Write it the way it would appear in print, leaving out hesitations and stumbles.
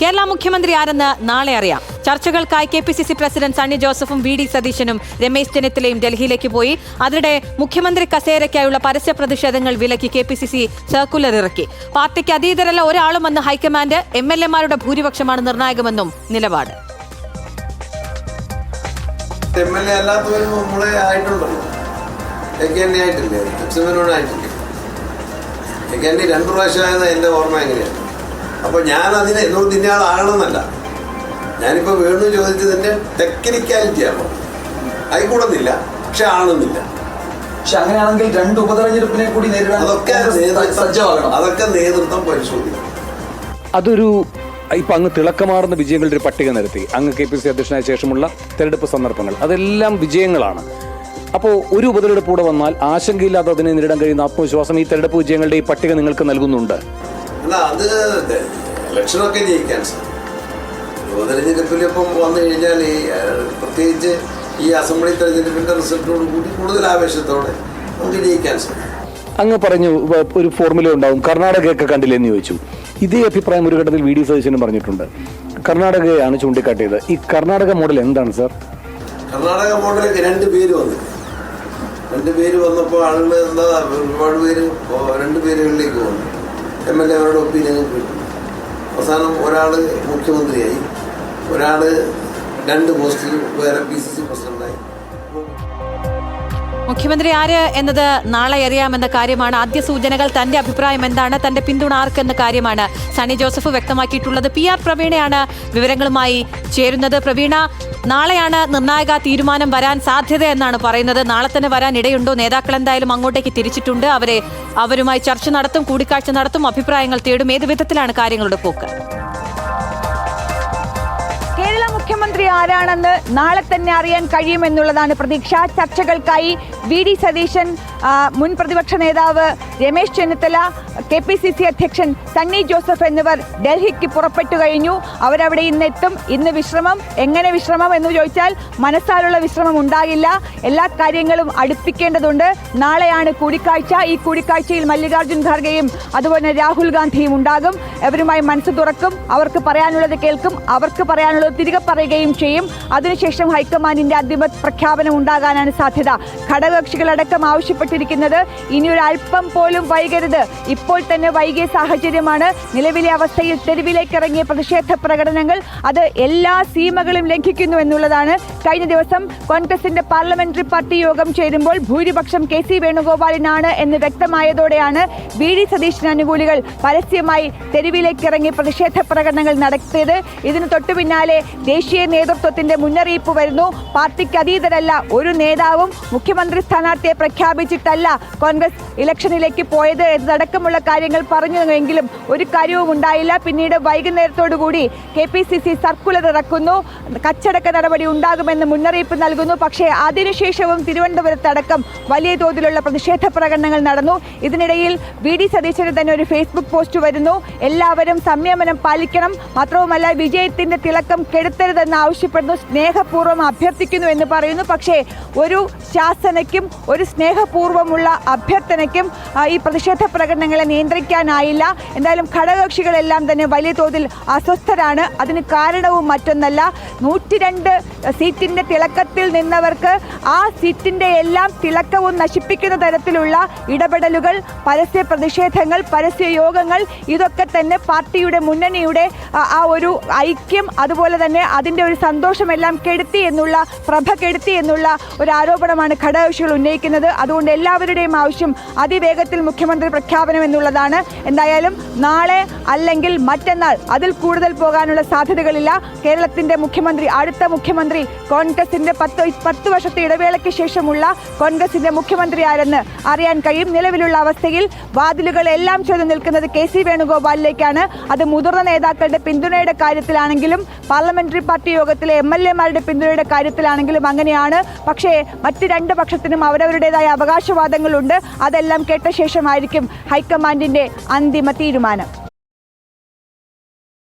കേരള മുഖ്യമന്ത്രി ആരെന്ന് നാളെ അറിയാം. ചർച്ചകൾക്കായി KPCC പ്രസിഡന്റ് സണ്ണി ജോസഫും VD സതീശനും രമേശ് ചെന്നിത്തലയും ഡൽഹിയിലേക്ക് പോയി. അതിനിടെ മുഖ്യമന്ത്രി കസേരയ്ക്കായുള്ള പരസ്യ പ്രതിഷേധങ്ങൾ വിലക്കി KPCC സർക്കുലർ ഇറക്കി. പാർട്ടിക്ക് അതീതരല്ല ഒരാളുമെന്ന് ഹൈക്കമാൻഡ്, MLA-മാരുടെ ഭൂരിപക്ഷമാണ് നിർണായകമെന്നും നിലപാട്. MLA അല്ലാത്തവരും നമ്മളെ ആയിട്ടുണ്ടല്ലോ. ആയിട്ടില്ലേ, ആയിട്ടില്ലേ. 2 പ്രാവശ്യമായത് എൻ്റെ ഓർമ്മ എങ്ങനെയാണ്. അപ്പോൾ ഞാനതിന് എന്നോട് ഇന്നയാളാകണമെന്നല്ല, ഞാനിപ്പോൾ വേണു ചോദിച്ചതിൻ്റെ ടെക്നിക്കാലിറ്റി ആണോ ആയിക്കൂടുന്നില്ല, പക്ഷെ ആണെന്നില്ല. പക്ഷെ അങ്ങനെയാണെങ്കിൽ 2 ഉപതെരഞ്ഞെടുപ്പിനെ കൂടി നേരിടാൻ അതൊക്കെ നേതൃത്വം പരിശോധിക്കും. അതൊരു ഇപ്പം അങ്ങ് തിളക്കമാർന്ന വിജയങ്ങളുടെ ഒരു പട്ടിക നിരത്തി. അങ്ങ് KPCC അധ്യക്ഷനായ ശേഷമുള്ള തെരഞ്ഞെടുപ്പ് സന്ദർഭങ്ങൾ അതെല്ലാം വിജയങ്ങളാണ്. അപ്പോൾ ഒരു ഉപതെരഞ്ഞെടുപ്പ് കൂടെ വന്നാൽ ആശങ്കയില്ലാതെ അതിനെ നേരിടാൻ കഴിയുന്ന ആത്മവിശ്വാസം ഈ തെരഞ്ഞെടുപ്പ് വിജയങ്ങളുടെ ഈ പട്ടിക നിങ്ങൾക്ക് നൽകുന്നുണ്ട്. അത് ഇലക്ഷനൊക്കെ ജയിക്കാൻ സാധിക്കും. ഉപതെരഞ്ഞെടുപ്പിലിപ്പം വന്നു കഴിഞ്ഞാൽ പ്രത്യേകിച്ച് ഈ അസംബ്ലി തെരഞ്ഞെടുപ്പിൻ്റെ റിസൾട്ടോട് കൂടി കൂടുതൽ ആവേശത്തോടെ നമുക്ക് ജയിക്കാൻ സാധിക്കും. അങ്ങ് പറഞ്ഞു ഒരു ഫോർമുല ഉണ്ടാവും, കർണാടകയൊക്കെ കണ്ടില്ലെന്ന് ചോദിച്ചു. ഇതേ അഭിപ്രായം ഒരു ഘട്ടത്തിൽ VD സതീശനും പറഞ്ഞിട്ടുണ്ട്. കർണാടകയാണ് ചൂണ്ടിക്കാട്ടിയത്. ഈ കർണാടക മോഡൽ എന്താണ് സാർ? കർണാടക മോഡലിൽ 2 പേര് വന്നില്ല. 2 പേര് വന്നപ്പോൾ ആളുകൾ എന്താ ഒരുപാട് പേര് 2 പേരുകളിലേക്ക് വന്നു. MLA-മാരുടെ ഒപ്പീനിയൻ കിട്ടും. അവസാനം ഒരാൾ മുഖ്യമന്ത്രിയായി, ഒരാൾ 2 പോസ്റ്റിൽ വേറെ PCC പ്രസിഡന്റായി. മുഖ്യമന്ത്രി ആര് എന്നത് നാളെ അറിയാമെന്ന കാര്യമാണ്. ആദ്യ സൂചനകൾ തന്റെ അഭിപ്രായം എന്താണ്, തന്റെ പിന്തുണ ആർക്കെന്ന കാര്യമാണ് സണ്ണി ജോസഫ് വ്യക്തമാക്കിയിട്ടുള്ളത്. PR പ്രവീണയാണ് വിവരങ്ങളുമായി ചേരുന്നത്. പ്രവീണ, നാളെയാണ് നിർണായക തീരുമാനം വരാൻ സാധ്യത എന്നാണ് പറയുന്നത്. നാളെ തന്നെ വരാൻ ഇടയുണ്ടോ? നേതാക്കൾ എന്തായാലും അങ്ങോട്ടേക്ക് തിരിച്ചിട്ടുണ്ട്. അവരുമായി ചർച്ച നടത്തും, കൂടിക്കാഴ്ച നടത്തും, അഭിപ്രായങ്ങൾ തേടും. ഏത് വിധത്തിലാണ് കാര്യങ്ങളുടെ പോക്ക്? കേരള മുഖ്യമന്ത്രി ആരാണെന്ന് നാളെ തന്നെ അറിയാൻ കഴിയുമെന്നുള്ളതാണ് പ്രതീക്ഷ. ചർച്ചകൾക്കായി VD സതീശൻ, മുൻ പ്രതിപക്ഷ നേതാവ് രമേശ് ചെന്നിത്തല, KPCC അധ്യക്ഷൻ സണ്ണി ജോസഫ് എന്നിവർ ഡൽഹിക്ക് പുറപ്പെട്ടു കഴിഞ്ഞു. അവരവിടെ ഇന്നെത്തും. ഇന്ന് വിശ്രമം. എങ്ങനെ വിശ്രമം എന്ന് ചോദിച്ചാൽ മനസ്സാലുള്ള വിശ്രമം ഉണ്ടാകില്ല. എല്ലാ കാര്യങ്ങളും അടുപ്പിക്കേണ്ടതുണ്ട്. നാളെയാണ് കൂടിക്കാഴ്ച. ഈ കൂടിക്കാഴ്ചയിൽ മല്ലികാർജ്ജുൻ ഖാർഗെയും അതുപോലെ രാഹുൽ ഗാന്ധിയും ഉണ്ടാകും. അവരുമായി മനസ്സ് തുറക്കും. അവർക്ക് പറയാനുള്ളത് കേൾക്കും, അവർക്ക് പറയാനുള്ളത് തിരികെ പറയുകയും ചെയ്യും. അതിനുശേഷം ഹൈക്കമാൻഡിന്റെ അന്തിമ പ്രഖ്യാപനം ഉണ്ടാകാനാണ് സാധ്യത. ഘടകകക്ഷികളടക്കം ആവശ്യപ്പെട്ടിരിക്കുന്നത് ഇനിയൊരു അല്പം പോലും വൈകരുത്. ഇപ്പോൾ തന്നെ വൈകിയ സാഹചര്യമാണ്. നിലവിലെ അവസ്ഥയിൽ തെരുവിലേക്ക് ഇറങ്ങിയ പ്രതിഷേധ പ്രകടനങ്ങൾ അത് എല്ലാ സീമകളും ലംഘിക്കുന്നു എന്നുള്ളതാണ്. കഴിഞ്ഞ ദിവസം കോൺഗ്രസിന്റെ പാർലമെന്ററി പാർട്ടി യോഗം ചേരുമ്പോൾ ഭൂരിപക്ഷം KC വേണുഗോപാലിനാണ് എന്ന് വ്യക്തമായതോടെയാണ് VD സതീശന് അനുകൂലികൾ പരസ്യമായി തെരുവിലേക്ക് ഇറങ്ങി പ്രതിഷേധ പ്രകടനങ്ങൾ നടത്തിയത്. ഇതിന് തൊട്ടു പിന്നാലെ ദേശീയ നേതൃത്വത്തിന്റെ മുന്നറിയിപ്പ് വരുന്നു. പാർട്ടിക്ക് അതീതരല്ല ഒരു നേതാവും മുഖ്യമന്ത്രി സ്ഥാനാർത്ഥിയെ പ്രഖ്യാപിച്ചിട്ടല്ല കോൺഗ്രസ് ഇലക്ഷനിലേക്ക് പോയത് എന്നതടക്കമുള്ള കാര്യങ്ങൾ പറഞ്ഞുവെങ്കിലും ഒരു കാര്യവും ഉണ്ടായില്ല. പിന്നീട് വൈകുന്നേരത്തോടുകൂടി KPCC സർക്കുലർ ഇറക്കുന്നു. കച്ചടക്ക നടപടി ഉണ്ടാകുമെന്ന് മുന്നറിയിപ്പ് നൽകുന്നു. പക്ഷേ അതിനുശേഷവും തിരുവനന്തപുരത്തടക്കം വലിയ തോതിലുള്ള പ്രതിഷേധ പ്രകടനങ്ങൾ നടന്നു. ഇതിനിടയിൽ VD സതീശന് തന്നെ ഒരു Facebook പോസ്റ്റ് വരുന്നു. എല്ലാവരും സംയമനം പാലിക്കണം, മാത്രവുമല്ല വിജയത്തിന്റെ തിളക്കം കെടുത്തരുതെന്ന് ആവശ്യപ്പെടുന്നു, സ്നേഹപൂർവ്വം അഭ്യർത്ഥിക്കുന്നു എന്ന് പറയുന്നു. പക്ഷേ ഒരു ശാസനയ്ക്കും ഒരു സ്നേഹപൂർവ്വമുള്ള അഭ്യർത്ഥനയ്ക്കും ഈ പ്രതിഷേധ പ്രകടനങ്ങളെ നിയന്ത്രിക്കാനായില്ല. എന്തായാലും ഘടകകക്ഷികളെല്ലാം തന്നെ വലിയ തോതിൽ അസ്വസ്ഥരാണ്. അതിന് കാരണവും മറ്റൊന്നല്ല, 102 സീറ്റിന്റെ തിളക്കത്തിൽ നിന്നവർക്ക് ആ സീറ്റിന്റെ എല്ലാം തിളക്കവും നശിപ്പിക്കുന്ന തരത്തിലുള്ള ഇടപെടലുകൾ, പരസ്യ പ്രതിഷേധങ്ങൾ, പരസ്യ യോഗങ്ങൾ, ഇതൊക്കെ തന്നെ പാർട്ടിയുടെ മുന്നണിയുടെ ആ ഒരു ഐക്യം, അതുപോലെ തന്നെ അതിൻ്റെ ഒരു സന്തോഷമെല്ലാം കെടുത്തി എന്നുള്ള, പ്രഭ കെടുത്തി എന്നുള്ള ഒരു ആരോപണമാണ് ഘടകകക്ഷികൾ ഉന്നയിക്കുന്നത്. അതുകൊണ്ട് എല്ലാവരുടെയും ആവശ്യം അതിവേഗത്തിൽ മുഖ്യമന്ത്രി പ്രഖ്യാപനം എന്നുള്ളതാണ്. എന്തായാലും നാളെ അല്ലെങ്കിൽ മറ്റന്നാൾ അതിൽ കൂടുതൽ പോകാനുള്ള സാധ്യതകളില്ല. കേരളത്തിന്റെ മുഖ്യമന്ത്രി, അടുത്ത മുഖ്യമന്ത്രി, കോൺഗ്രസിന്റെ 10 വർഷത്തെ ഇടവേളയ്ക്ക് ശേഷമുള്ള കോൺഗ്രസിന്റെ മുഖ്യമന്ത്രി ആരെന്ന് അറിയാൻ കഴിയും. നിലവിലുള്ള അവസ്ഥയിൽ വാതിലുകളെല്ലാം ചെന്ന് നിൽക്കുന്നത് KC വേണുഗോപാലിലേക്കാണ്. അത് മുതിർന്ന നേതാക്കളുടെ പിന്തുണയുടെ കാര്യത്തിലാണെങ്കിലും പാർലമെന്ററി പാർട്ടി യോഗത്തിലെ MLA-മാരുടെ പിന്തുണയുടെ കാര്യത്തിലാണെങ്കിലും അങ്ങനെയാണ്. പക്ഷേ മറ്റ് 2 പക്ഷത്തിനും അവരവരുടേതായ അവകാശവാദങ്ങളുണ്ട്. അതെല്ലാം കേട്ട ശേഷമായിരിക്കും ഹൈക്കമാൻഡിന്റെ അന്തിമ തീരുമാനം.